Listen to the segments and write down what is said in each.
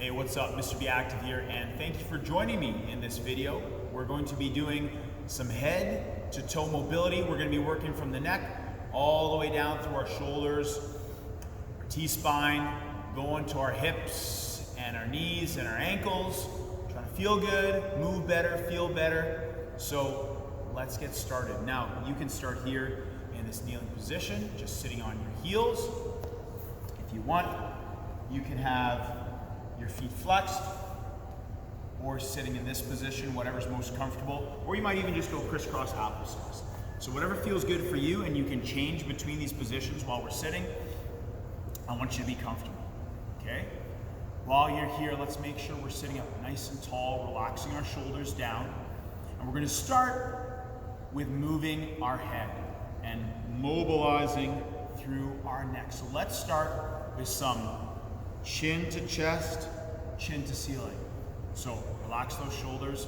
Hey, what's up? Mr. Be Active here, and thank you for joining me in this video. We're going to be doing some head to toe mobility. We're going to be working from the neck all the way down through our shoulders, our T-spine, going to our hips and our knees and our ankles. Trying to feel good, move better, feel better. So let's get started. Now, you can start here in this kneeling position, just sitting on your heels. If you want, you can have your feet flexed or sitting in this position, whatever's most comfortable, or you might even just go crisscross applesauce. So whatever feels good for you, and you can change between these positions while we're sitting. I want you to be comfortable, okay? While you're here, let's make sure we're sitting up nice and tall, relaxing our shoulders down. And we're gonna start with moving our head and mobilizing through our neck. So let's start with some chin to chest, chin to ceiling. So relax those shoulders.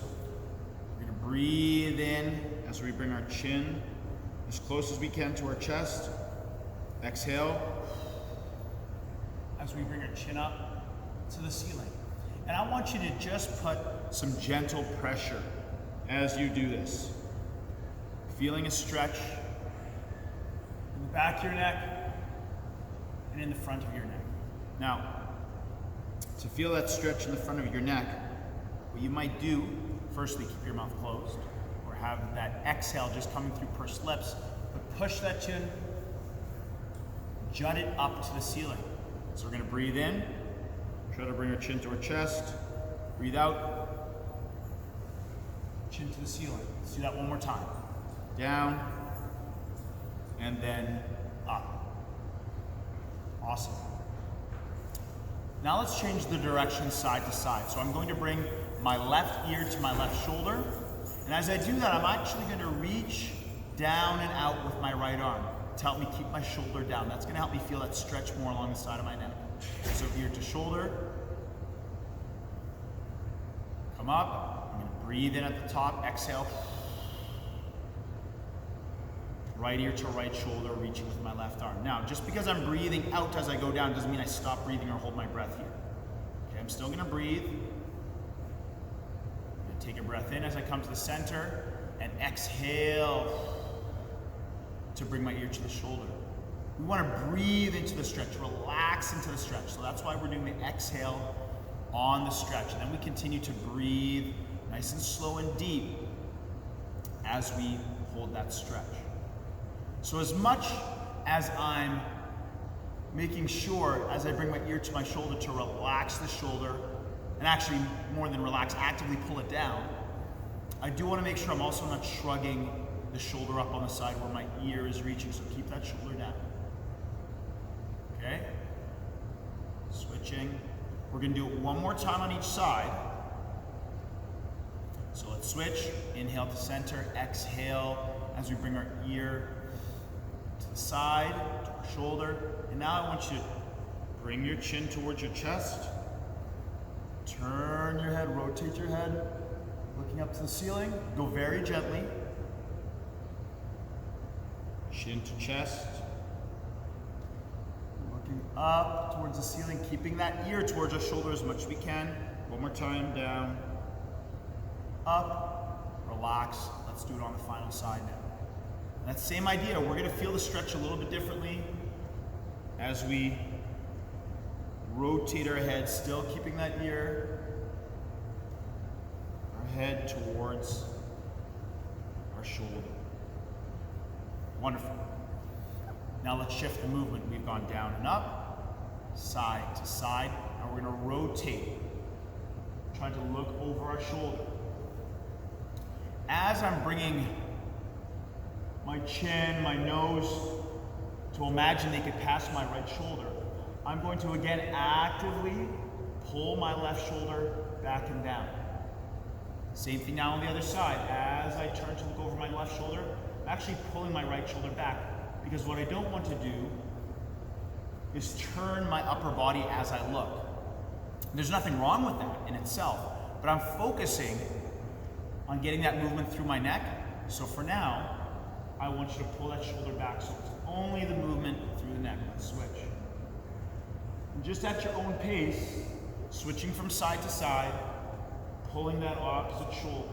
We're gonna breathe in as we bring our chin as close as we can to our chest. Exhale as we bring our chin up to the ceiling. And I want you to just put some gentle pressure as you do this. Feeling a stretch in the back of your neck and in the front of your neck. Now, to feel that stretch in the front of your neck, what you might do, firstly, keep your mouth closed, or have that exhale just coming through pursed lips, but push that chin, jut it up to the ceiling. So we're gonna breathe in, try to bring our chin to our chest, breathe out, chin to the ceiling. Let's do that one more time. Down, and then up. Awesome. Now let's change the direction side to side. So I'm going to bring my left ear to my left shoulder. And as I do that, I'm actually going to reach down and out with my right arm to help me keep my shoulder down. That's going to help me feel that stretch more along the side of my neck. So ear to shoulder. Come up. I'm going to breathe in at the top. Exhale. Right ear to right shoulder, reaching with my left arm. Now, just because I'm breathing out as I go down doesn't mean I stop breathing or hold my breath here. Okay, I'm still gonna breathe. I'm gonna take a breath in as I come to the center and exhale to bring my ear to the shoulder. We wanna breathe into the stretch, relax into the stretch. So that's why we're doing the exhale on the stretch. And then we continue to breathe nice and slow and deep as we hold that stretch. So as much as I'm making sure, as I bring my ear to my shoulder, to relax the shoulder, and actually more than relax, actively pull it down, I do want to make sure I'm also not shrugging the shoulder up on the side where my ear is reaching, so keep that shoulder down. Okay? Switching. We're going to do it one more time on each side. So let's switch. Inhale to center, exhale as we bring our ear to the side, to our shoulder. And now I want you to bring your chin towards your chest. Turn your head, rotate your head, looking up to the ceiling. Go very gently. Chin to chest. Looking up towards the ceiling, keeping that ear towards our shoulder as much as we can. One more time, down, up, relax. Let's do it on the final side now. That same idea, we're gonna feel the stretch a little bit differently as we rotate our head, still keeping that ear, our head towards our shoulder. Wonderful. Now let's shift the movement. We've gone down and up, side to side. Now we're gonna rotate, trying to look over our shoulder. As I'm bringing my chin, my nose, to imagine they could pass my right shoulder, I'm going to again actively pull my left shoulder back and down. Same thing now on the other side. As I turn to look over my left shoulder, I'm actually pulling my right shoulder back, because what I don't want to do is turn my upper body as I look. There's nothing wrong with that in itself, but I'm focusing on getting that movement through my neck. So for now, I want you to pull that shoulder back so it's only the movement through the neck. Let's switch. And just at your own pace, Switching from side to side, pulling that opposite shoulder.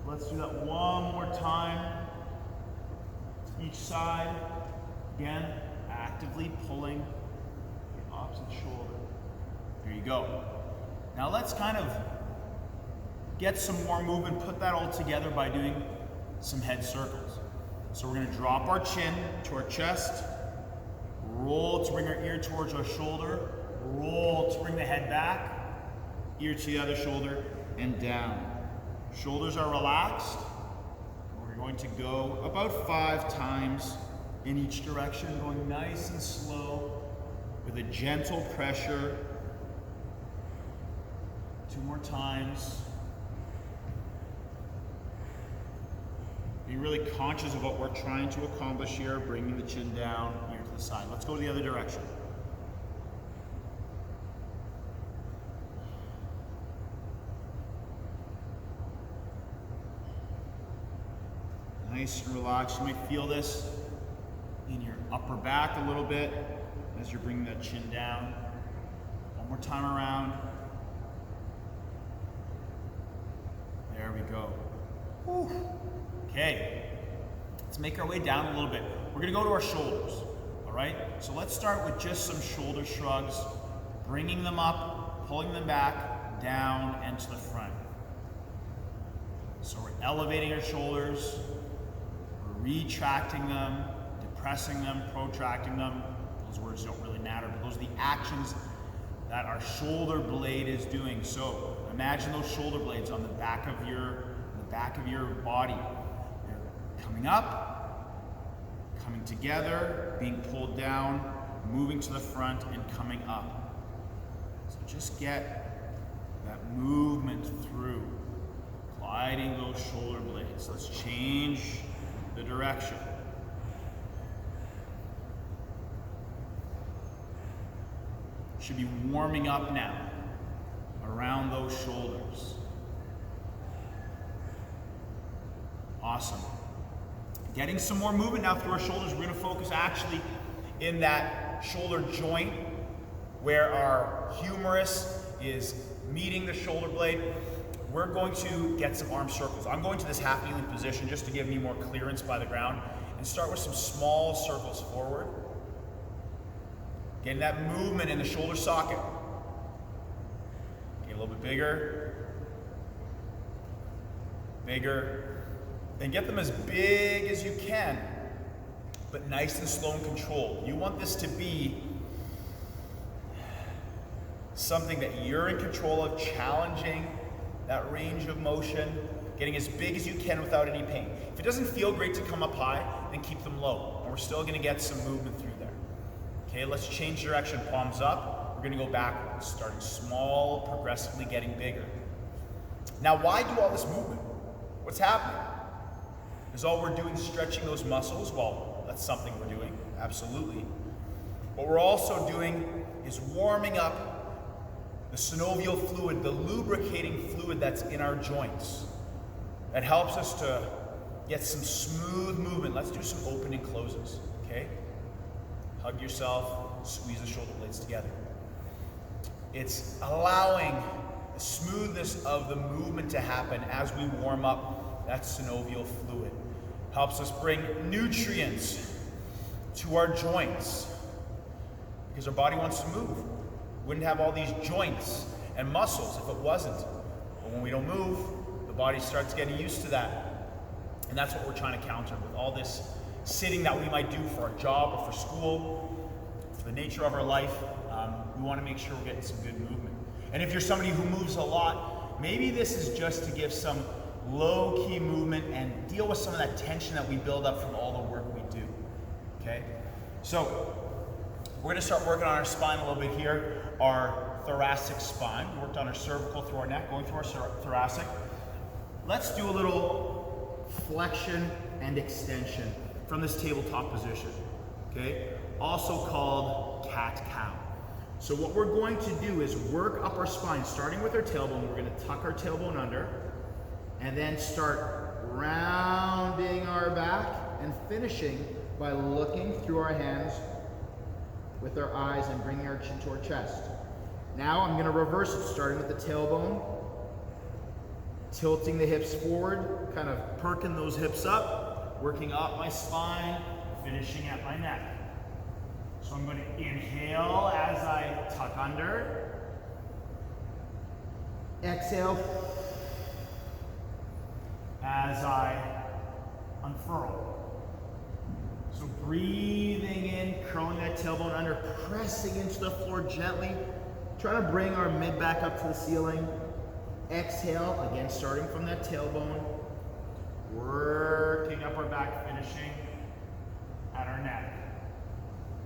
Let's do that one more time. Each side, again, actively pulling the opposite shoulder. There you go. Now let's kind of get some more movement, put that all together by doing some head circles. So we're gonna drop our chin to our chest, roll to bring our ear towards our shoulder, roll to bring the head back, ear to the other shoulder, and down. Shoulders are relaxed. We're going to go about 5 times in each direction, going nice and slow with a gentle pressure. 2 more times. Be really conscious of what we're trying to accomplish here, bringing the chin down, ear to the side. Let's go the other direction. Nice and relaxed. You might feel this in your upper back a little bit as you're bringing that chin down. One more time around. There we go. Whew. Okay, let's make our way down a little bit. We're gonna go to our shoulders, all right? So let's start with just some shoulder shrugs, bringing them up, pulling them back, down, and to the front. So we're elevating our shoulders, we're retracting them, depressing them, protracting them. Those words don't really matter, but those are the actions that our shoulder blade is doing. So imagine those shoulder blades on the back of your body. They're coming up, coming together, being pulled down, moving to the front, and coming up. So just get that movement through, gliding those shoulder blades. Let's change the direction. Should be warming up now around those shoulders. Awesome. Getting some more movement now through our shoulders. We're going to focus actually in that shoulder joint where our humerus is meeting the shoulder blade. We're going to get some arm circles. I'm going to this half kneeling position just to give me more clearance by the ground and start with some small circles forward. Getting that movement in the shoulder socket. Get a little bit bigger. Bigger. And get them as big as you can, but nice and slow and controlled. You want this to be something that you're in control of, challenging that range of motion, getting as big as you can without any pain. If it doesn't feel great to come up high, then keep them low. And we're still gonna get some movement through there. Okay, let's change direction, palms up. We're gonna go backwards, starting small, progressively getting bigger. Now, why do all this movement? What's happening? Is all we're doing stretching those muscles? Well, that's something we're doing, absolutely. What we're also doing is warming up the synovial fluid, the lubricating fluid that's in our joints. That helps us to get some smooth movement. Let's do some open and closes, okay? Hug yourself, squeeze the shoulder blades together. It's allowing the smoothness of the movement to happen as we warm up that synovial fluid. Helps us bring nutrients to our joints because our body wants to move. Wouldn't have all these joints and muscles if it wasn't. But when we don't move, the body starts getting used to that. And that's what we're trying to counter with all this sitting that we might do for our job or for school, for the nature of our life. We want to make sure we're getting some good movement. And if you're somebody who moves a lot, maybe this is just to give some low-key movement and deal with some of that tension that we build up from all the work we do, okay? So, we're gonna start working on our spine a little bit here, our thoracic spine. We worked on our cervical through our neck, going through our thoracic. Let's do a little flexion and extension from this tabletop position, okay? Also called cat-cow. So what we're going to do is work up our spine, starting with our tailbone. We're gonna tuck our tailbone under, and then start rounding our back and finishing by looking through our hands with our eyes and bringing our chin to our chest. Now I'm going to reverse it, starting with the tailbone, tilting the hips forward, kind of perking those hips up, working up my spine, finishing at my neck. So I'm going to inhale as I tuck under. Exhale as I unfurl. So breathing in, curling that tailbone under, pressing into the floor gently, trying to bring our mid back up to the ceiling. Exhale, again starting from that tailbone, working up our back, finishing at our neck.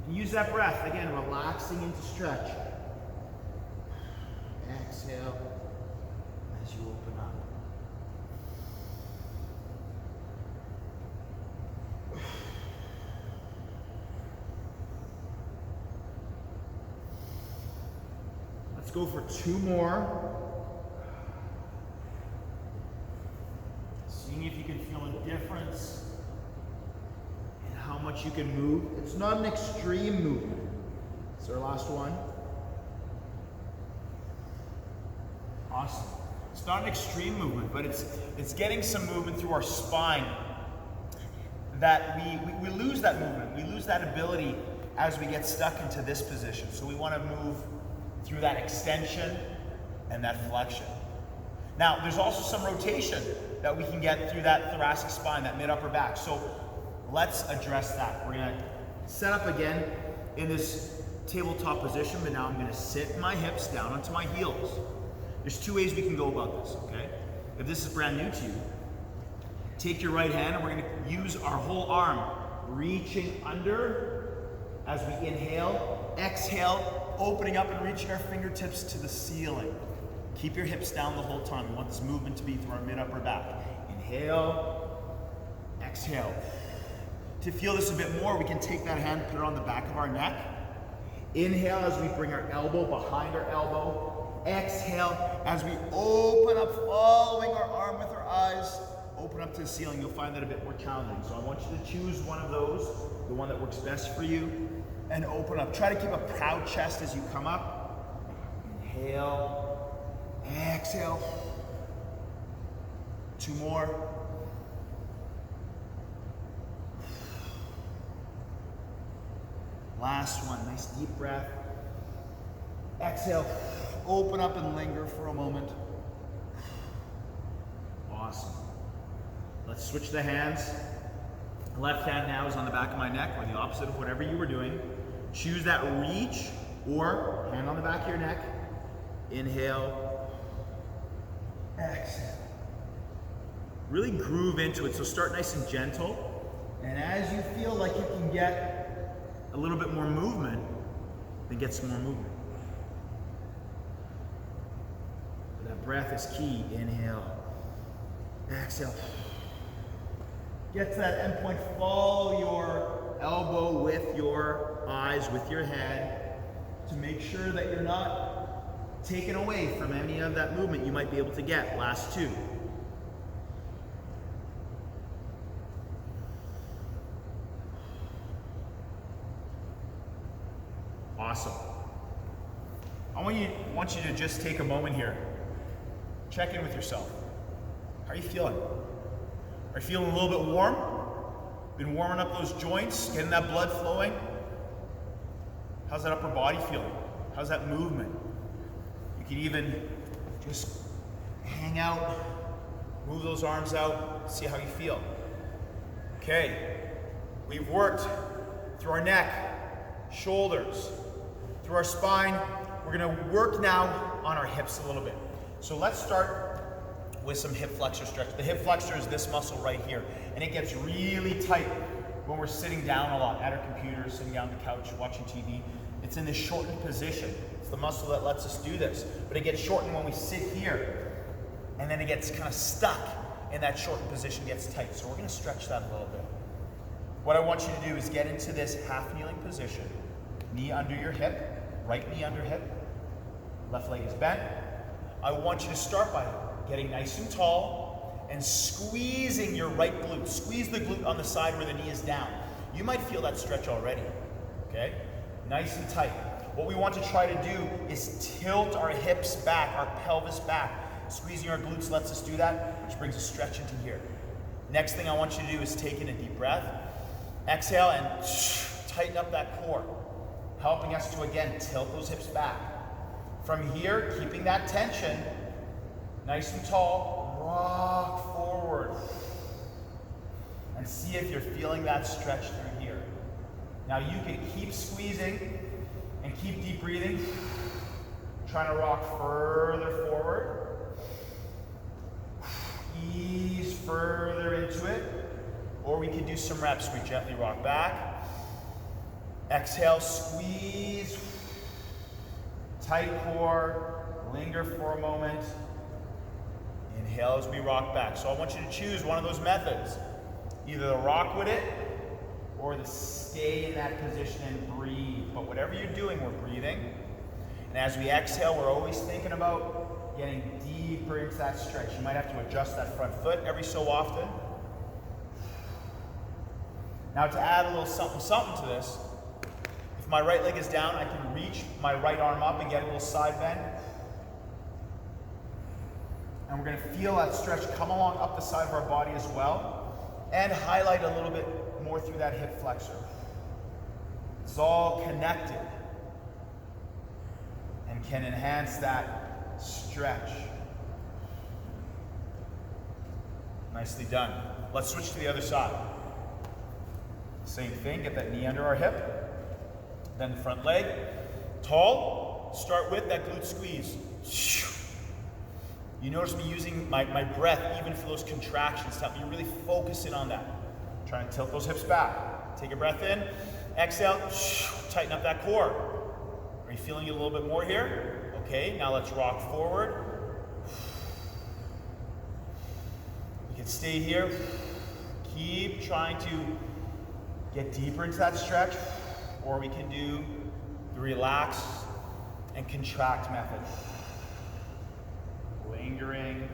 And use that breath, again, relaxing into stretch. Exhale as you open up. Let's go for 2 more. Seeing if you can feel a difference in how much you can move. It's not an extreme movement. It's our last one. Awesome. It's not an extreme movement, but it's getting some movement through our spine that we lose that movement. We lose that ability as we get stuck into this position. So we want to move through that extension and that flexion. Now, there's also some rotation that we can get through that thoracic spine, that mid-upper back. So let's address that. We're gonna set up again in this tabletop position, but now I'm gonna sit my hips down onto my heels. There's 2 ways we can go about this, okay? If this is brand new to you, take your right hand and we're gonna use our whole arm, reaching under as we inhale, exhale, opening up and reaching our fingertips to the ceiling. Keep your hips down the whole time. We want this movement to be through our mid-upper back. Inhale, exhale. To feel this a bit more, we can take that hand, put it on the back of our neck. Inhale as we bring our elbow behind our elbow. Exhale as we open up, following our arm with our eyes. Open up to the ceiling. You'll find that a bit more challenging. So I want you to choose one of those, the one that works best for you, and open up. Try to keep a proud chest as you come up. Inhale. Exhale. 2 more. Last one. Nice deep breath. Exhale. Open up and linger for a moment. Awesome. Let's switch the hands. Left hand now is on the back of my neck, or the opposite of whatever you were doing. Choose that reach, or hand on the back of your neck. Inhale. Exhale. Really groove into it, so start nice and gentle. And as you feel like you can get a little bit more movement, then get some more movement. So that breath is key. Inhale. Exhale. Get to that end point. Follow your elbow with your eyes, with your head, to make sure that you're not taken away from any of that movement you might be able to get. Last 2. Awesome. I want you to just take a moment here. Check in with yourself. How are you feeling? Are you feeling a little bit warm? Been warming up those joints, getting that blood flowing? How's that upper body feeling? How's that movement? You can even just hang out, move those arms out, see how you feel. Okay, we've worked through our neck, shoulders, through our spine. We're gonna work now on our hips a little bit. So let's start with some hip flexor stretch. The hip flexor is this muscle right here, and it gets really tight when we're sitting down a lot at our computers, sitting down on the couch, watching TV. It's in this shortened position. It's the muscle that lets us do this, but it gets shortened when we sit here, and then it gets kind of stuck in that shortened position, gets tight. So we're gonna stretch that a little bit. What I want you to do is get into this half kneeling position, knee under your hip, right knee under hip, left leg is bent. I want you to start by getting nice and tall and squeezing your right glute. Squeeze the glute on the side where the knee is down. You might feel that stretch already, okay? nice and tight. What we want to try to do is tilt our hips back, our pelvis back. Squeezing our glutes lets us do that, which brings a stretch into here. Next thing I want you to do is take in a deep breath. Exhale and tighten up that core, helping us to, again, tilt those hips back. From here, keeping that tension, nice and tall, rock forward. And see if you're feeling that stretch through here. Now you can keep squeezing and keep deep breathing, trying to rock further forward. Ease further into it, or we can do some reps. We gently rock back. Exhale, squeeze. Tight core, linger for a moment. Inhale as we rock back. So I want you to choose one of those methods. Either the rock with it, or the stay in that position and breathe. But whatever you're doing, we're breathing. And as we exhale, we're always thinking about getting deeper into that stretch. You might have to adjust that front foot every so often. Now to add a little something to this, if my right leg is down, I can reach my right arm up and get a little side bend. And we're gonna feel that stretch come along up the side of our body as well, and highlight a little bit more through that hip flexor. It's all connected and can enhance that stretch. Nicely done. Let's switch to the other side. Same thing, get that knee under our hip, then the front leg, tall, start with that glute squeeze. You notice me using my breath even for those contractions to help me really focus in on that. Try and tilt those hips back. Take a breath in, exhale, tighten up that core. Are you feeling it a little bit more here? Okay, now let's rock forward. You can stay here. Keep trying to get deeper into that stretch, or we can do the relax and contract method. Lingering,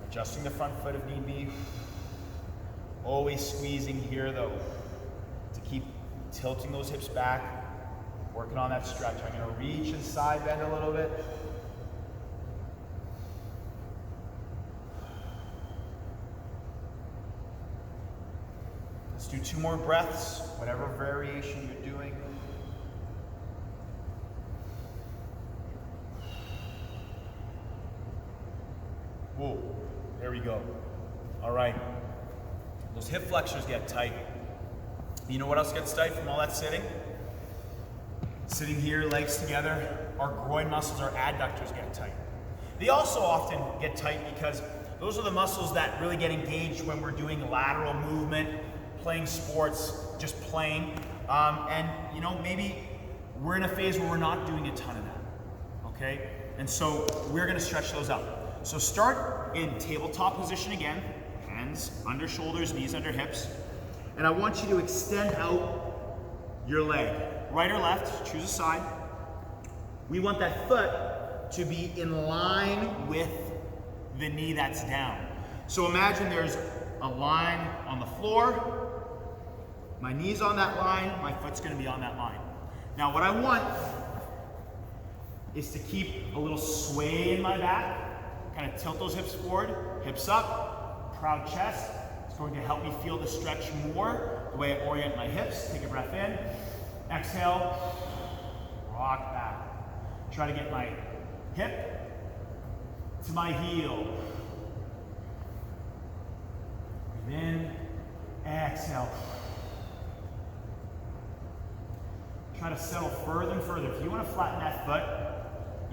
adjusting the front foot if need be. Always squeezing here though, to keep tilting those hips back, working on that stretch. I'm gonna reach and side bend a little bit. Let's do 2 more breaths, whatever variation you're doing. Whoa, there we go. All right, those hip flexors get tight. You know what else gets tight from all that sitting? Sitting here, legs together, our groin muscles, our adductors get tight. They also often get tight because those are the muscles that really get engaged when we're doing lateral movement, playing sports, just playing. And you know, maybe we're in a phase where we're not doing a ton of that, okay? And so we're gonna stretch those out. So start in tabletop position again, hands under shoulders, knees under hips. And I want you to extend out your leg, right or left, choose a side. We want that foot to be in line with the knee that's down. So imagine there's a line on the floor, my knee's on that line, my foot's gonna be on that line. Now what I want is to keep a little sway in my back, kind of tilt those hips forward, hips up, proud chest. It's going to help me feel the stretch more, the way I orient my hips. Take a breath in, exhale, rock back. Try to get my hip to my heel. Breathe in, exhale. Try to settle further and further. If you want to flatten that foot,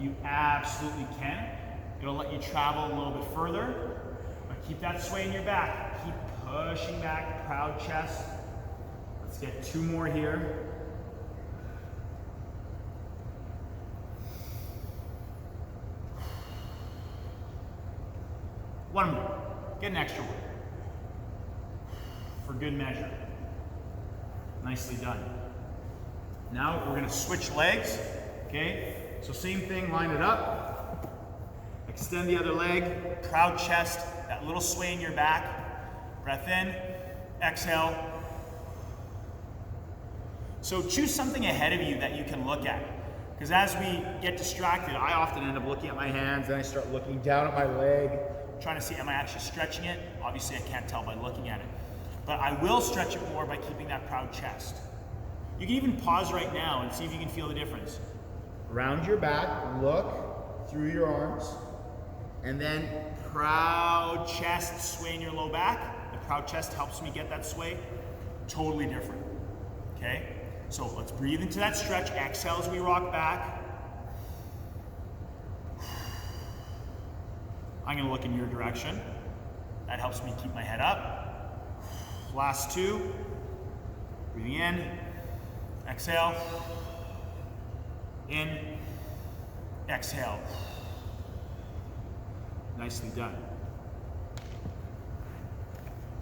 you absolutely can. It'll let you travel a little bit further, but keep that sway in your back. Keep pushing back, proud chest. Let's get 2 more here. One more. Get an extra one. For good measure. Nicely done. Now we're gonna switch legs, okay? So same thing, line it up. Extend the other leg, proud chest, that little sway in your back. Breath in, exhale. So choose something ahead of you that you can look at. Because as we get distracted, I often end up looking at my hands, then I start looking down at my leg, trying to see, am I actually stretching it? Obviously I can't tell by looking at it. But I will stretch it more by keeping that proud chest. You can even pause right now and see if you can feel the difference. Round your back, look through your arms, and then proud chest, sway in your low back. The proud chest helps me get that sway. Totally different, okay? So let's breathe into that stretch. Exhale as we rock back. I'm gonna look in your direction. That helps me keep my head up. Last two. Breathing in, exhale, in, exhale. Nicely done.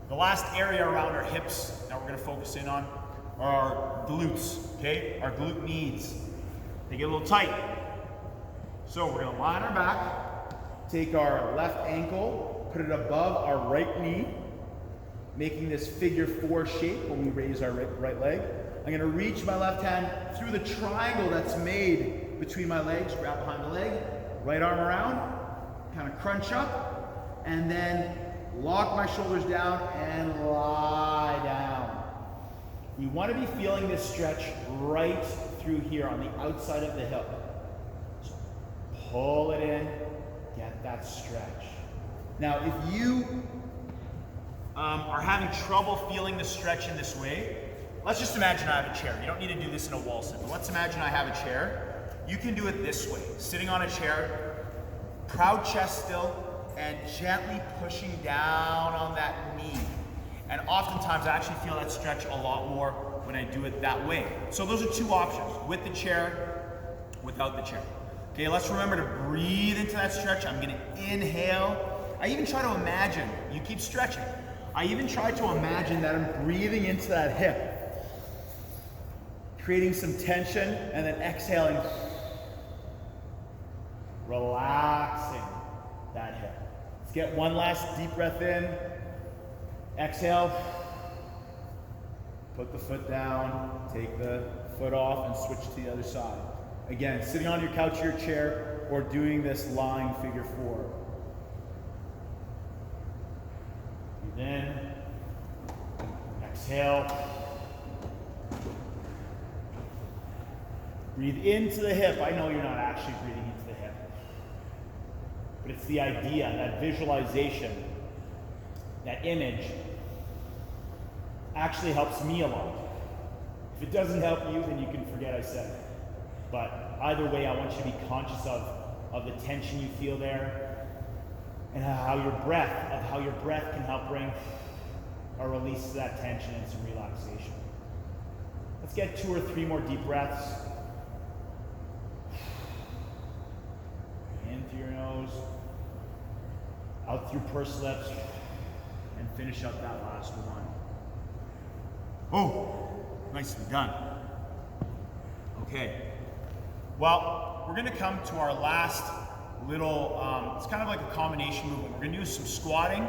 The last area around our hips that we're gonna focus in on are our glutes, okay? Our glute knees. They get a little tight. So we're gonna lie on our back, take our left ankle, put it above our right knee, making this figure 4 shape when we raise our right leg. I'm gonna reach my left hand through the triangle that's made between my legs, grab behind the leg, right arm around, kind of crunch up, and then lock my shoulders down and lie down. We want to be feeling this stretch right through here on the outside of the hip. So pull it in, get that stretch. Now, if you are having trouble feeling the stretch in this way, let's just imagine I have a chair. You don't need to do this in a wall sit, but let's imagine I have a chair. You can do it this way, sitting on a chair, proud chest still, and gently pushing down on that knee. And oftentimes I actually feel that stretch a lot more when I do it that way. So those are 2 options, with the chair, without the chair. Okay, let's remember to breathe into that stretch. I'm gonna inhale. I even try to imagine, you keep stretching. I even try to imagine that I'm breathing into that hip, creating some tension, and then exhaling, relaxing that hip. Let's get one last deep breath in. Exhale, put the foot down, take the foot off and switch to the other side. Again, sitting on your couch or your chair or doing this lying figure 4. Breathe in, exhale. Breathe into the hip. I know you're not actually breathing into the hip, but it's the idea, that visualization, that image actually helps me a lot. If it doesn't help you, then you can forget I said it. But either way, I want you to be conscious of the tension you feel there, and how your breath can help bring a release to that tension and some relaxation. Let's get 2 or 3 more deep breaths. In through your nose, out through pursed lips, and finish up that last one. Oh, nicely done. Okay. Well, we're gonna come to our last little, it's kind of like a combination movement. We're gonna do some squatting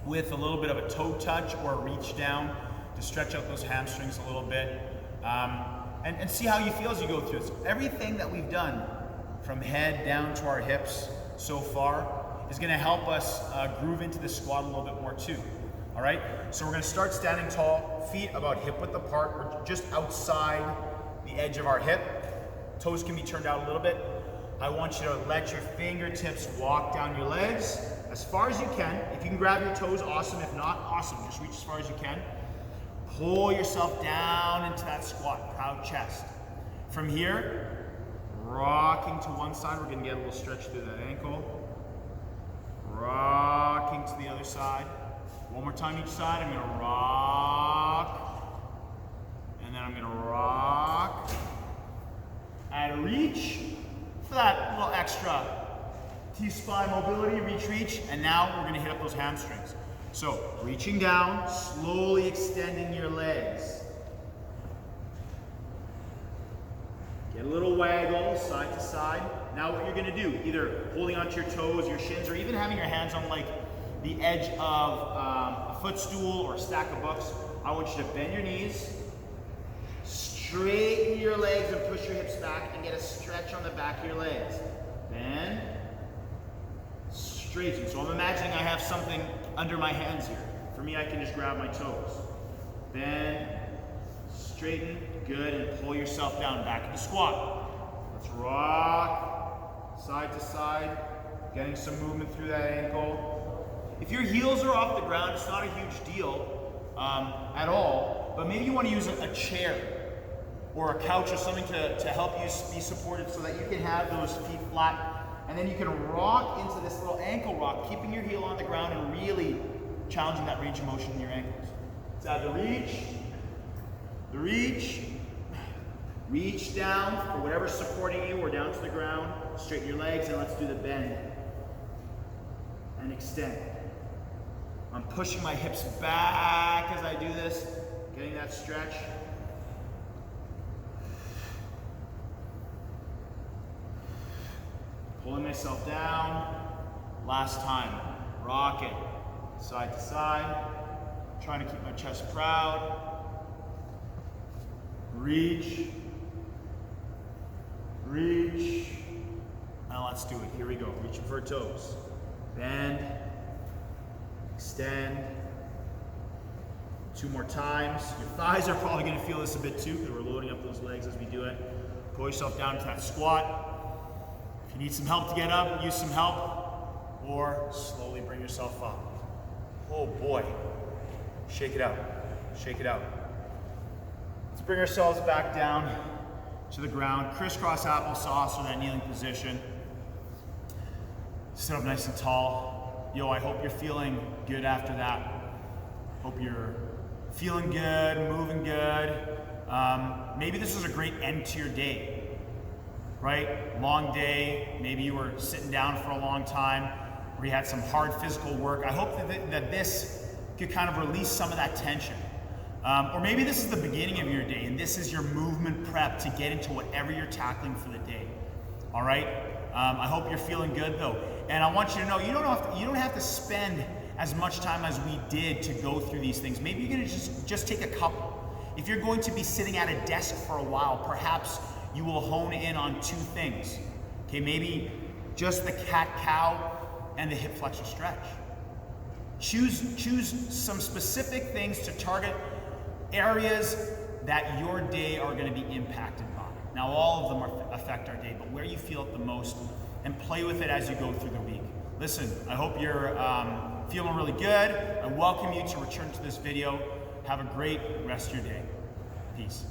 with a little bit of a toe touch or a reach down to stretch out those hamstrings a little bit. And see how you feel as you go through this. Everything that we've done from head down to our hips so far is gonna help us groove into the squat a little bit more too. All right, so we're gonna start standing tall, feet about hip width apart, or just outside the edge of our hip. Toes can be turned out a little bit. I want you to let your fingertips walk down your legs as far as you can. If you can grab your toes, awesome. If not, awesome. Just reach as far as you can. Pull yourself down into that squat, proud chest. From here, rocking to one side. We're gonna get a little stretch through that ankle. Rocking to the other side. One more time each side. I'm gonna rock. And then I'm gonna rock. And reach for that little extra T-spine mobility, reach. And now we're gonna hit up those hamstrings. So reaching down, slowly extending your legs. Get a little waggle side to side. Now what you're gonna do, either holding onto your toes, your shins, or even having your hands on like the edge of a footstool or a stack of books, I want you to bend your knees, Straighten your legs and push your hips back and get a stretch on the back of your legs. Bend, straighten. So I'm imagining I have something under my hands here. For me, I can just grab my toes. Bend, straighten, good, and pull yourself down, back into squat. Let's rock, side to side, getting some movement through that ankle. If your heels are off the ground, it's not a huge deal at all, but maybe you want to use a chair or a couch or something to help you be supported so that you can have those feet flat, and then you can rock into this little ankle rock, keeping your heel on the ground and really challenging that range of motion in your ankles. Let's add the reach down for whatever's supporting you, or down to the ground, straighten your legs, and let's do the bend and extend. I'm pushing my hips back as I do this, getting that stretch. Pulling myself down. Last time. Rock it. Side to side. Trying to keep my chest proud. Reach. Now let's do it. Here we go. Reaching for toes. Bend. Extend. 2 more times. Your thighs are probably going to feel this a bit too, because we're loading up those legs as we do it. Pull yourself down to that squat. If you need some help to get up, use some help, or slowly bring yourself up. Oh boy. Shake it out. Shake it out. Let's bring ourselves back down to the ground. Crisscross applesauce or that kneeling position. Sit up nice and tall. Yo, I hope you're feeling good after that. Hope you're feeling good, moving good. Maybe this is a great end to your day, right? Long day, maybe you were sitting down for a long time, or you had some hard physical work. I hope that this could kind of release some of that tension. Or maybe this is the beginning of your day, and this is your movement prep to get into whatever you're tackling for the day, all right? I hope you're feeling good though. And I want you to know, you don't have to spend as much time as we did to go through these things. Maybe you're gonna just take a couple. If you're going to be sitting at a desk for a while, perhaps you will hone in on 2 things. Okay, maybe just the cat-cow and the hip flexor stretch. Choose some specific things to target areas that your day are gonna be impacted by. Now, all of them affect our day, but where you feel it the most, and play with it as you go through the week. Listen, I hope you're feeling really good. I welcome you to return to this video. Have a great rest of your day. Peace.